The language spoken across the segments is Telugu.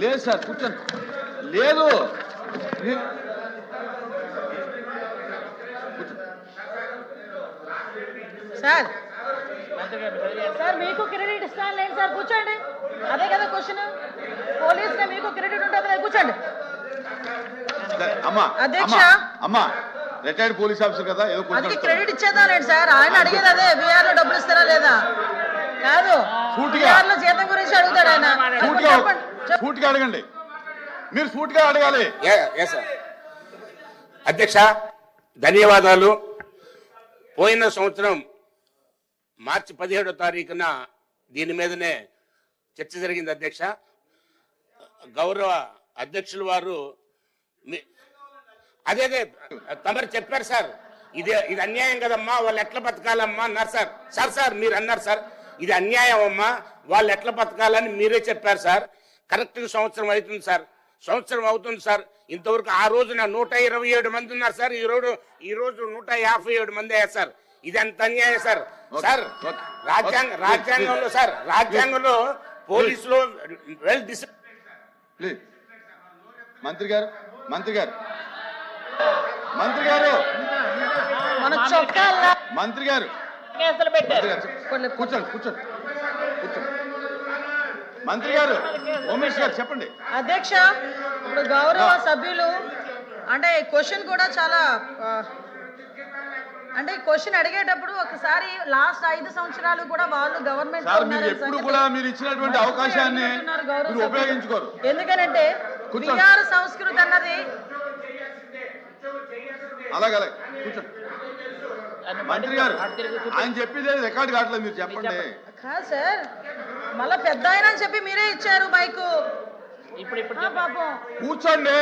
లేదు సార్ కూర్చోండి. లేదు సార్ సార్ మీకు క్రెడిట్ ఇస్తాను లేండి సార్, కూర్చోండి. అదే కదా క్వశ్చన్. పోలీస్ మీకు క్రెడిట్ ఉంటుంది, కూర్చోండి. అమ్మా అధ్యక్ష అమ్మా రిటైర్డ్ పోలీస్ ఆఫీసర్ కదా, ఏదో అందుకే క్రెడిట్ ఇచ్చేద్దాంలేండి సార్. ఆయన అడిగేది అదే, బీఆర్ లో డబ్బులు ఇస్తారా లేదా కాదు, బీఆర్ లో జీతం గురించి అడుగుతాడు ఆయన. సూటిగా అడగండి, మీరు సూటిగా అడగాలి. అధ్యక్ష ధన్యవాదాలు. పోయిన సంవత్సరం మార్చి 17వ తారీఖున దీని మీదనే చర్చ జరిగింది అధ్యక్ష. గౌరవ అధ్యక్షులు వారు అదే తమరు చెప్పారు సార్, ఇది అన్యాయం కదమ్మా, వాళ్ళు ఎట్లా బతకాలమ్మా అన్నారు సార్. సార్ మీరు అన్నారు సార్, ఇది అన్యాయం అమ్మా, వాళ్ళు ఎట్లా బతకాలని మీరే చెప్పారు సార్. కరెక్ట్గా సంవత్సరం అవుతుంది సార్, సంవత్సరం అవుతుంది సార్. ఇంతవరకు ఆ రోజున 127 మంది ఉన్నారు సార్, ఈ రోజు 157 మంది అయ్యారు సార్. ఇది అంత అన్యాయం సార్. సార్ రాజ్యాంగంలో సార్, రాజ్యాంగంలో పోలీసులు వెల్ డిసిప్లిన్. మంత్రి గారు మంత్రి గారు కూర్చోండి కూర్చోండి. మంత్రి గారు ఉమేష్ గారు చెప్పండి. అధ్యక్ష ఇప్పుడు గౌరవ సభ్యులు అంటే క్వశ్చన్ కూడా చాలా అంటే క్వశ్చన్ అడిగేటప్పుడు ఒకసారి లాస్ట్ 5 సంవత్సరాలు కూడా వాళ్ళు గవర్నమెంట్ మీరు ఇచ్చినటువంటి అవకాశాన్ని ఉపయోగించుకోరు. ఎందుకనంటే బీఆర్ సంస్కృతి అన్నది అలాగే కూర్చోండి. మంత్రి గారు ఆయన చెప్పేది రికార్డు కావట్లేదు, మీరు చెప్పండి. కాదు సార్, మళ్ళా పెద్ద ఆయన అని చెప్పి మీరే ఇచ్చారు మైకు. ఇప్పుడు పాపం కూర్చోండి.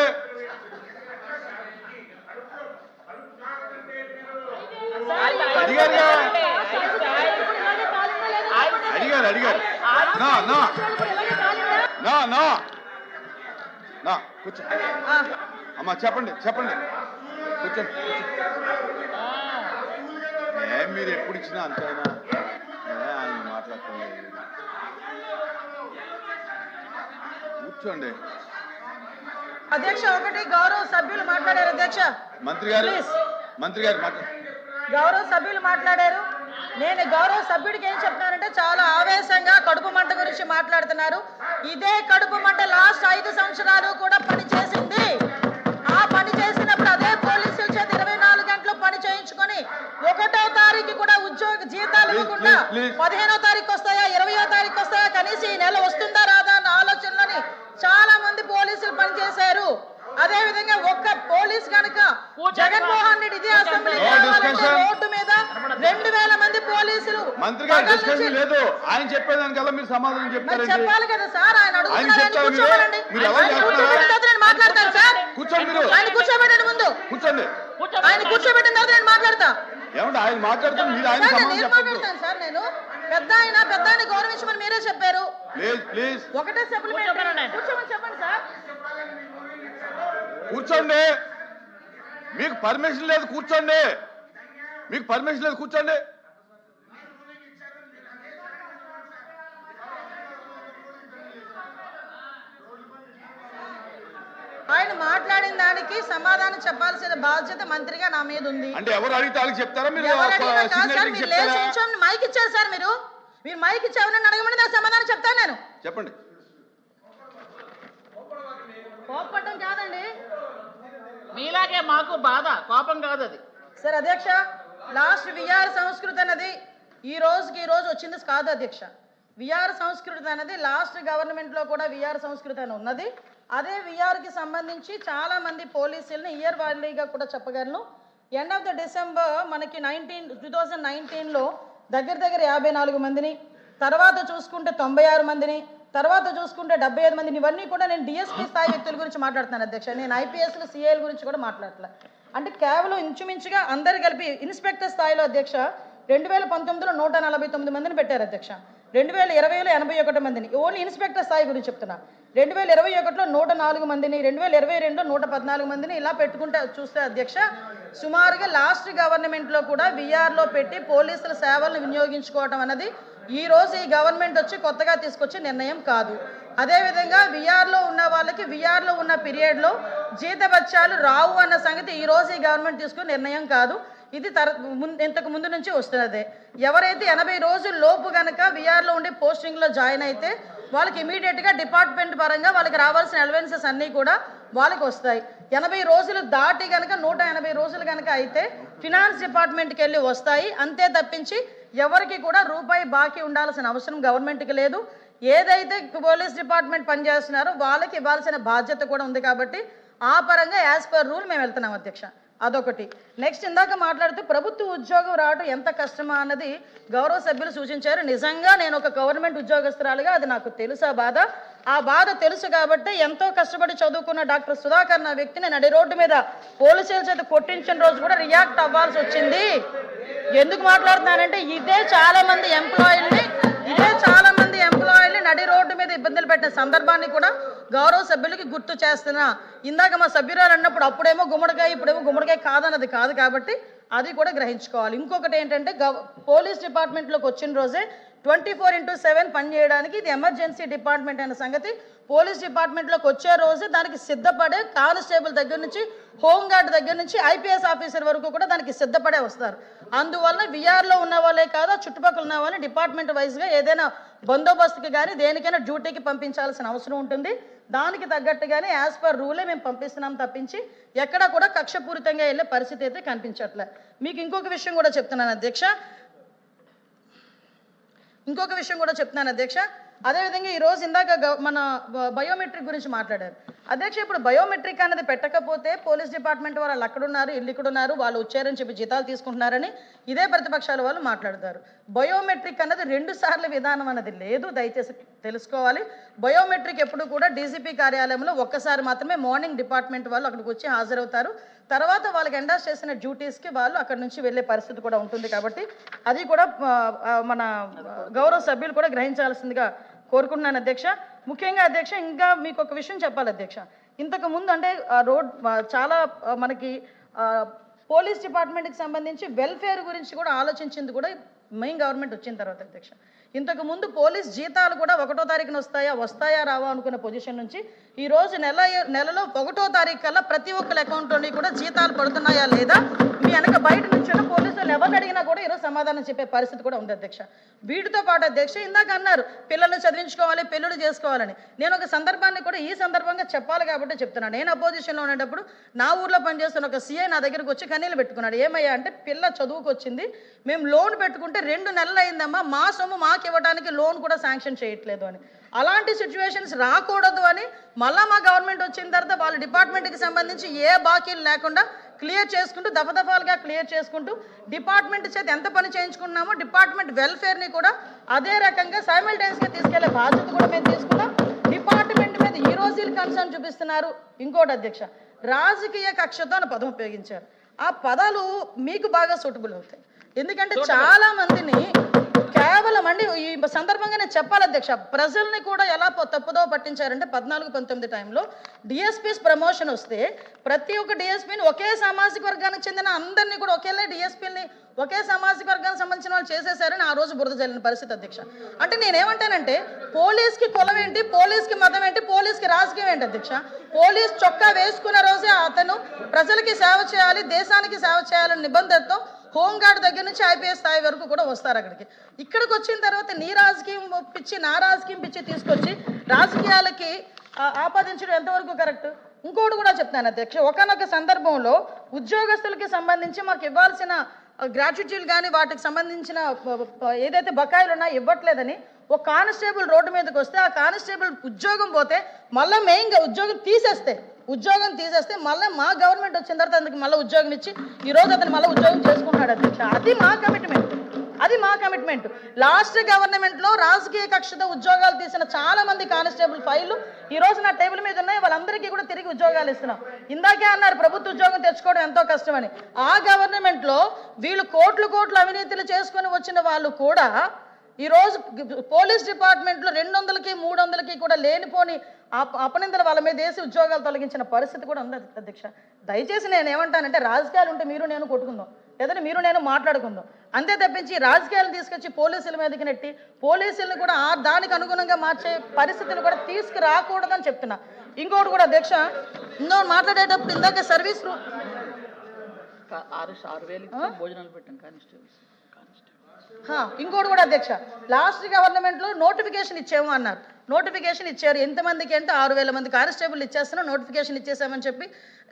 అడిగారు కూర్చో అమ్మా, చెప్పండి కూర్చోండి. మీరు ఎప్పుడు ఇచ్చినా అంతైనా ఆయన మాట్లాడుతుంది. కూర్చోండి. అధ్యక్ష ఒకటి గౌరవ సభ్యులు మాట్లాడారు. అధ్యక్ష మంత్రి గారు గౌరవ సభ్యులు మాట్లాడారు. నేను గౌరవ సభ్యుడికి ఏం చెప్తున్నానంటే చాలా ఆవేశంగా కడుపు మంట గురించి మాట్లాడుతున్నారు. ఇదే కడుపు మంట లాస్ట్ 5 సంవత్సరాలు కూడా పని చేసింది. ఆ పని చేసినప్పుడు అదే పోలీసుల చేత 24 గంటలు పని చేయించుకొని 1వ తారీఖు కూడా ఉద్యోగ జీతాలు ఇవ్వకుండా 15వ తారీఖు వస్తాయా 20వ తారీఖు వస్తాయా కనీసం ఈ నెల వస్తుందా రాదా అన్న ఆలోచనలోని చాలా మంది పోలీసులు పనిచేశారు. అదే విధంగా ఒక్క పోలీస్ కనుక జగన్మోహన్ రెడ్డి ఇదే అసెంబ్లీ రోడ్డు మీద 2000 మంది పోలీసులు లేదు. ఆయన చెప్పేదానికల్లా మీరు సమాధానం చెప్పాలి కదా సార్. ఆయన అడుగుతున్నారు, కూర్చోబడండి. మాట్లాడతాను సార్, ఆయన కూర్చోబెట్టండి. ముందు కూర్చోండి, ఆయన కూర్చోబెట్టిన తర్వాత నేను మాట్లాడతా. ఆయన మాట్లాడతాను సార్. నేను పెద్ద ఆయన గౌరవించమని మీరే చెప్పారు. ఒకటే సప్లిమెంట్ కూర్చోమని చెప్పండి సార్. కూర్చోండి. మీకు పర్మిషన్ లేదు, కూర్చోండి. ఆయన మాట్లాడిన దానికి సమాధానం చెప్పాల్సిన బాధ్యత మంత్రిగా నా మీద ఉంది. అంటే ఎవరు అడిగితే వాళ్ళకి చెప్తారా? మీరు మైక్ ఇచ్చారు సార్, మీరు మైక్ ఇచ్చి ఎవరైనా అడగమని నాకు సమాధానం చెప్తాను. నేను చెప్పండి. కోపపడటం కాదండి, మీలాగే మాకు బాధ, కోపం కాదు అది సార్. అధ్యక్ష లాస్ట్ విఆర్ సంస్కృతి అన్నది ఈ రోజు వచ్చింది కాదు అధ్యక్ష. విఆర్ సంస్కృతి అనేది లాస్ట్ గవర్నమెంట్ లో కూడా విఆర్ సంస్కృతి అని ఉన్నది. అదే విఆర్ కి సంబంధించి చాలా మంది పోలీసులను ఇయర్ వారీగా కూడా చెప్పగలను. ఎండ్ ఆఫ్ ద డిసెంబర్ మనకి 2019లో దగ్గర 54 మందిని, తర్వాత చూసుకుంటే 96 మందిని, తర్వాత చూసుకుంటే 75 మందిని. ఇవన్నీ కూడా నేను డిఎస్పీ స్థాయి వ్యక్తుల గురించి మాట్లాడుతున్నాను అధ్యక్ష. నేను ఐపీఎస్లు సిఐల గురించి కూడా మాట్లాడలే. అంటే కేవలం ఇంచుమించుగా అందరు కలిపి ఇన్స్పెక్టర్ స్థాయిలో అధ్యక్ష 2019లో 149 మందిని పెట్టారు అధ్యక్ష. 2020లో 81 మందిని, ఓన్లీ ఇన్స్పెక్టర్ స్థాయి గురించి చెప్తున్నా. 2021లో 104 మందిని, 2022లో 114 మందిని ఇలా పెట్టుకుంటే చూస్తే అధ్యక్ష సుమారుగా లాస్ట్ గవర్నమెంట్లో కూడా విఆర్లో పెట్టి పోలీసుల సేవలను వినియోగించుకోవడం అన్నది ఈ రోజు ఈ గవర్నమెంట్ వచ్చి కొత్తగా తీసుకొచ్చే నిర్ణయం కాదు. అదేవిధంగా విఆర్లో ఉన్న వాళ్ళకి విఆర్లో ఉన్న పీరియడ్లో జీతభత్యాలు రావు అన్న సంగతి ఈరోజు ఈ గవర్నమెంట్ తీసుకున్న నిర్ణయం కాదు. ఇది ఇంతకు ముందు నుంచి వస్తున్నదే. ఎవరైతే 80 రోజుల లోపు కనుక విఆర్లో ఉండి పోస్టింగ్లో జాయిన్ అయితే వాళ్ళకి ఇమీడియట్గా డిపార్ట్మెంట్ పరంగా వాళ్ళకి రావాల్సిన అలవెన్సెస్ అన్నీ కూడా వాళ్ళకి వస్తాయి. 80 రోజులు దాటి కనుక 180 రోజులు కనుక అయితే ఫినాన్స్ డిపార్ట్మెంట్కి వెళ్ళి వస్తాయి. అంతే తప్పించి ఎవరికి కూడా రూపాయి బాకీ ఉండాల్సిన అవసరం గవర్నమెంట్కి లేదు. ఏదైతే పోలీస్ డిపార్ట్మెంట్ పనిచేస్తున్నారో వాళ్ళకి ఇవ్వాల్సిన బాధ్యత కూడా ఉంది. కాబట్టి ఆ పరంగా యాజ్ పర్ రూల్ మేము వెళ్తున్నాం అధ్యక్ష. అదొకటి. నెక్స్ట్ ఇందాక మాట్లాడుతూ ప్రభుత్వ ఉద్యోగం రావడం ఎంత కష్టమా అన్నది గౌరవ సభ్యులు సూచించారు. నిజంగా నేను ఒక గవర్నమెంట్ ఉద్యోగస్తురాలుగా అది నాకు తెలుసు. ఆ బాధ తెలుసు కాబట్టి ఎంతో కష్టపడి చదువుకున్న డాక్టర్ సుధాకర్ నా వ్యక్తిని నడి రోడ్డు మీద పోలీసుల చేత కొట్టించిన రోజు కూడా రియాక్ట్ అవ్వాల్సి వచ్చింది. ఎందుకు మాట్లాడుతున్నానంటే ఇదే చాలా మంది ఎంప్లాయీల్ని నడి రోడ్డు మీద ఇబ్బందులు పెట్టిన సందర్భాన్ని కూడా గౌరవ సభ్యులకి గుర్తు చేస్తున్నా. ఇందాక మా సభ్యురాలు అన్నప్పుడు అప్పుడేమో గుమ్మడికాయ ఇప్పుడేమో గుమ్మడికాయ కాదన్నది కాదు కాబట్టి అది కూడా గ్రహించుకోవాలి. ఇంకొకటి ఏంటంటే పోలీస్ డిపార్ట్మెంట్లోకి వచ్చిన రోజే 24/7 పనిచేయడానికి ఇది ఎమర్జెన్సీ డిపార్ట్మెంట్ అనే సంగతి పోలీస్ డిపార్ట్మెంట్లోకి వచ్చే రోజే దానికి సిద్ధపడే కానిస్టేబుల్ దగ్గర నుంచి హోంగార్డ్ దగ్గర నుంచి ఐపీఎస్ ఆఫీసర్ వరకు కూడా దానికి సిద్ధపడే వస్తారు. అందువల్ల విఆర్లో ఉన్న వాళ్ళే కాదు చుట్టుపక్కల ఉన్న వాళ్ళని డిపార్ట్మెంట్ వైజ్గా ఏదైనా బందోబస్తుకి కానీ దేనికైనా డ్యూటీకి పంపించాల్సిన అవసరం ఉంటుంది. దానికి తగ్గట్టుగానే యాజ్ పర్ రూలే మేము పంపిస్తున్నాం తప్పించి ఎక్కడా కూడా కక్షపూరితంగా వెళ్ళే పరిస్థితి అయితే కనిపించట్లే. మీకు ఇంకొక విషయం కూడా చెప్తున్నాను అధ్యక్ష. అదేవిధంగా ఈరోజు ఇందాక మన బయోమెట్రిక్ గురించి మాట్లాడారు అధ్యక్ష. ఇప్పుడు బయోమెట్రిక్ అనేది పెట్టకపోతే పోలీస్ డిపార్ట్మెంట్ వాళ్ళు అక్కడున్నారు ఇల్లు ఇక్కడున్నారు వాళ్ళు వచ్చారని చెప్పి జీతాలు తీసుకుంటున్నారని ఇదే ప్రతిపక్షాల వాళ్ళు మాట్లాడతారు. బయోమెట్రిక్ అన్నది 2 సార్లు విధానం అన్నది లేదు. దయచేసి తెలుసుకోవాలి. బయోమెట్రిక్ ఎప్పుడు కూడా డీజీపీ కార్యాలయంలో ఒక్కసారి మాత్రమే మార్నింగ్ డిపార్ట్మెంట్ వాళ్ళు అక్కడికి వచ్చి హాజరవుతారు. తర్వాత వాళ్ళకి ఎండాస్ చేసిన డ్యూటీస్కి వాళ్ళు అక్కడి నుంచి వెళ్ళే పరిస్థితి కూడా ఉంటుంది. కాబట్టి అది కూడా మన గౌరవ సభ్యులు కూడా గ్రహించాల్సిందిగా కోరుకుంటున్నాను అధ్యక్ష. ముఖ్యంగా అధ్యక్ష ఇంకా మీకు ఒక విషయం చెప్పాలి అధ్యక్ష. ఇంతకు ముందు అంటే చాలా మనకి పోలీస్ డిపార్ట్మెంట్కి సంబంధించి వెల్ఫేర్ గురించి కూడా ఆలోచించింది కూడా మెయిన్ గవర్నమెంట్ వచ్చిన తర్వాత అధ్యక్ష. ఇంతకు ముందు పోలీస్ జీతాలు కూడా 1వ తారీఖున వస్తాయా రావా అనుకున్న పొజిషన్ నుంచి ఈరోజు నెలలో 1వ తారీఖు కల్లా ప్రతి ఒక్కరి అకౌంట్లోని కూడా జీతాలు పడుతున్నాయా లేదా మీ వెనక బయట నుంచి పోలీసులు ఎవరిని అడిగినా కూడా ఈరోజు సమాధానం చెప్పే పరిస్థితి కూడా ఉంది అధ్యక్ష. వీటితో పాటు అధ్యక్ష ఇందాక అన్నారు పిల్లల్ని చదివించుకోవాలి పెళ్ళిళ్ళు చేసుకోవాలని. నేను ఒక సందర్భాన్ని కూడా ఈ సందర్భంగా చెప్పాలి కాబట్టి చెప్తున్నాను. నేను అపోజిషన్లో ఉండేటప్పుడు నా ఊర్లో పనిచేస్తున్న ఒక సీఐ నా దగ్గరకు వచ్చి కన్నీళ్ళు పెట్టుకున్నాడు. ఏమయ్యా అంటే పిల్ల చదువుకు వచ్చింది మేము లోన్ పెట్టుకుంటే 2 నెలలు అయిందమ్మా మా సొమ్ము మాకు ఇవ్వడానికి లోన్ కూడా శాంక్షన్ చేయట్లేదు అని. అలాంటి సిచ్యువేషన్స్ రాకూడదు అని మళ్ళా మా గవర్నమెంట్ వచ్చిన తర్వాత వాళ్ళ డిపార్ట్మెంట్కి సంబంధించి ఏ బాకీలు లేకుండా క్లియర్ చేసుకుంటూ దఫాలుగా క్లియర్ చేసుకుంటూ డిపార్ట్మెంట్ చేత ఎంత పని చేయించుకున్నామో డిపార్ట్మెంట్ వెల్ఫేర్ని కూడా అదే రకంగా సైమల్టేనియస్గా తీసుకెళ్లే బాధ్యత కూడా మేము తీసుకున్నాం. డిపార్ట్మెంట్ మీద ఈ రోజు కన్సర్న్ చూపిస్తున్నారు. ఇంకోటి అధ్యక్ష రాజకీయ కక్షతో అని పదం ఉపయోగించారు. ఆ పదాలు మీకు బాగా సూటబుల్ అవుతాయి. ఎందుకంటే చాలా మందిని కేవలం అండి ఈ సందర్భంగా నేను చెప్పాలి అధ్యక్ష ప్రజల్ని కూడా ఎలా తప్పుదో పట్టించారంటే 14-19 టైంలో డిఎస్పీస్ ప్రమోషన్ వస్తే ప్రతి ఒక్క డిఎస్పీని ఒకే సామాజిక వర్గానికి చెందిన అందరినీ కూడా ఒకేలా డిఎస్పీని ఒకే సామాజిక వర్గానికి సంబంధించిన వాళ్ళు చేసేసారని ఆ రోజు బురద జల్లిన పరిస్థితి అధ్యక్ష. అంటే నేనేమంటానంటే పోలీస్కి కులం ఏంటి పోలీస్కి మతం ఏంటి పోలీస్కి రాజకీయం ఏంటి అధ్యక్ష. పోలీస్ చొక్కా వేసుకున్న రోజే అతను ప్రజలకి సేవ చేయాలి దేశానికి సేవ చేయాలనే నిబంధనతో హోంగార్డ్ దగ్గర నుంచి ఐపీఎస్ స్థాయి వరకు కూడా వస్తారు అక్కడికి. ఇక్కడికి వచ్చిన తర్వాత నీ రాజకీయం పిచ్చి నా రాజకీయం పిచ్చి తీసుకొచ్చి రాజకీయాలకి ఆపాదించడం ఎంతవరకు కరెక్ట్. ఇంకోటి కూడా చెప్తాను అధ్యక్ష ఒకనొక సందర్భంలో ఉద్యోగస్తులకి సంబంధించి మాకు ఇవ్వాల్సిన గ్రాట్యుటీలు కానీ వాటికి సంబంధించిన ఏదైతే బకాయిలు ఉన్నాయో ఇవ్వట్లేదని ఒక కానిస్టేబుల్ రోడ్డు మీదకి వస్తే ఆ కానిస్టేబుల్ ఉద్యోగం పోతే మళ్ళీ మెయిన్గా ఉద్యోగం తీసేస్తే మళ్ళీ మా గవర్నమెంట్ వచ్చిన తర్వాత అందుకు మళ్ళీ ఉద్యోగం ఇచ్చి ఈరోజు అతను మళ్ళీ ఉద్యోగం చేసుకుంటున్నాడు అధ్యక్ష. అది మా కమిట్మెంట్. లాస్ట్ గవర్నమెంట్లో రాజకీయ కక్షతో ఉద్యోగాలు తీసిన చాలా మంది కానిస్టేబుల్ ఫైళ్ళు ఈ రోజు నా టేబుల్ మీద ఉన్నాయి. వాళ్ళందరికీ కూడా తిరిగి ఉద్యోగాలు ఇస్తున్నాం. ఇందాకే అన్నారు ప్రభుత్వ ఉద్యోగం తెచ్చుకోవడం ఎంతో కష్టమని. ఆ గవర్నమెంట్లో వీళ్ళు కోట్లు అవినీతులు చేసుకొని వచ్చిన వాళ్ళు కూడా ఈరోజు పోలీస్ డిపార్ట్మెంట్లో 200కి 300కి కూడా లేనిపోని అపనిందలు వాళ్ళ మీద వేసి ఉద్యోగాలు తొలగించిన పరిస్థితి కూడా ఉంది అధ్యక్ష. దయచేసి నేను ఏమంటానంటే రాజకీయాలు ఉంటే మీరు నేను కొట్టుకుందాం లేదంటే మీరు నేను మాట్లాడుకుందాం. అంతే తప్పించి రాజకీయాలు తీసుకొచ్చి పోలీసుల మీదకి నెట్టి పోలీసులను కూడా దానికి అనుగుణంగా మార్చే పరిస్థితిని కూడా తీసుకురాకూడదని చెప్తున్నా. ఇంకోటి కూడా అధ్యక్ష, ఇంకోటి మాట్లాడేటప్పుడు ఇందాక సర్వీస్ 6,000 భోజనాలు పెట్టాం కానిస్టేబుల్స్. ఇంకోటి కూడా అధ్యక్ష, లాస్ట్ గవర్నమెంట్లో నోటిఫికేషన్ ఇచ్చాము అన్నారు. నోటిఫికేషన్ ఇచ్చారు ఎంతమందికి అంటే 6,000 మంది కానిస్టేబుల్ ఇచ్చేస్తున్నా, నోటిఫికేషన్ ఇచ్చేసామని చెప్పి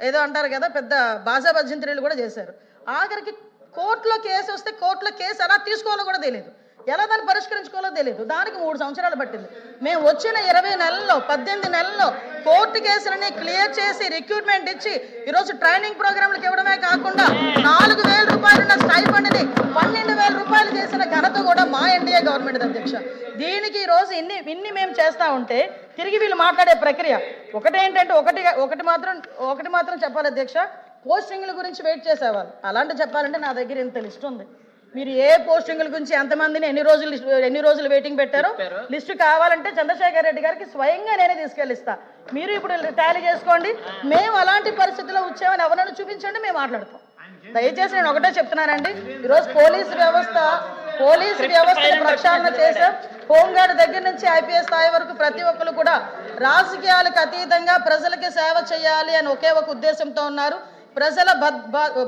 ఏదో అంటారు కదా, పెద్ద బాజా భజంత్రీలు కూడా చేశారు. ఆఖరికి కోర్టులో కేసు వస్తే కోర్టులో కేసు ఎలా తీసుకోవాలో కూడా తెలియదు, ఎలా దాన్ని పరిష్కరించుకోవాలో తెలియదు. దానికి 3 సంవత్సరాలు పట్టింది. మేము వచ్చిన 20 నెలల్లో 18 నెలల్లో కోర్టు కేసులని క్లియర్ చేసి రిక్రూట్మెంట్ ఇచ్చి ఈరోజు ట్రైనింగ్ ప్రోగ్రాంలకు ఇవ్వడమే కాకుండా 4,000 రూపాయలు ఉన్న స్టైఫండ్ని 12,000 రూపాయలు చేసిన ఘనత కూడా మా ఎన్డీఏ గవర్నమెంట్ అధ్యక్ష. దీనికి ఈరోజు ఇన్ని మేము చేస్తూ ఉంటే తిరిగి వీళ్ళు మాట్లాడే ప్రక్రియ ఒకటేంటంటే ఒకటి మాత్రం చెప్పాలి అధ్యక్ష, పోస్టింగ్ల గురించి వెయిట్ చేసేవాళ్ళు. అలాంటి చెప్పాలంటే నా దగ్గర ఇంత లిస్ట్ ఉంది. మీరు ఏ పోస్టింగ్ల గురించి ఎంతమందిని ఎన్ని రోజులు వెయిటింగ్ పెట్టారో లిస్టు కావాలంటే చంద్రశేఖర్ రెడ్డి గారికి స్వయంగా నేనే తీసుకెళ్ళిస్తా. మీరు ఇప్పుడు టాలీ చేసుకోండి. మేము అలాంటి పరిస్థితుల్లో వచ్చామని ఎవరైనా చూపించండి, మేము మాట్లాడతాం. దయచేసి నేను ఒకటే చెప్తున్నానండి, ఈరోజు పోలీసు వ్యవస్థను ప్రక్షాళన చేశాం. హోంగార్డ్ దగ్గర నుంచి ఐపీఎస్ స్థాయి వరకు ప్రతి ఒక్కరు కూడా రాజకీయాలకు అతీతంగా ప్రజలకి సేవ చేయాలి అని ఒకే ఒక ఉద్దేశంతో ఉన్నారు. ప్రజల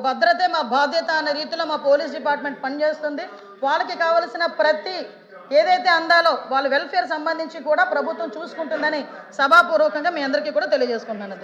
భద్రతే మా బాధ్యత అనే రీతిలో మా పోలీస్ డిపార్ట్మెంట్ పనిచేస్తుంది. వాళ్ళకి కావలసిన ప్రతి ఏదైతే అందాలో వాళ్ళ వెల్ఫేర్ సంబంధించి కూడా ప్రభుత్వం చూసుకుంటుందని సభాపూర్వకంగా మీ అందరికీ కూడా తెలియజేసుకుంటున్నాను.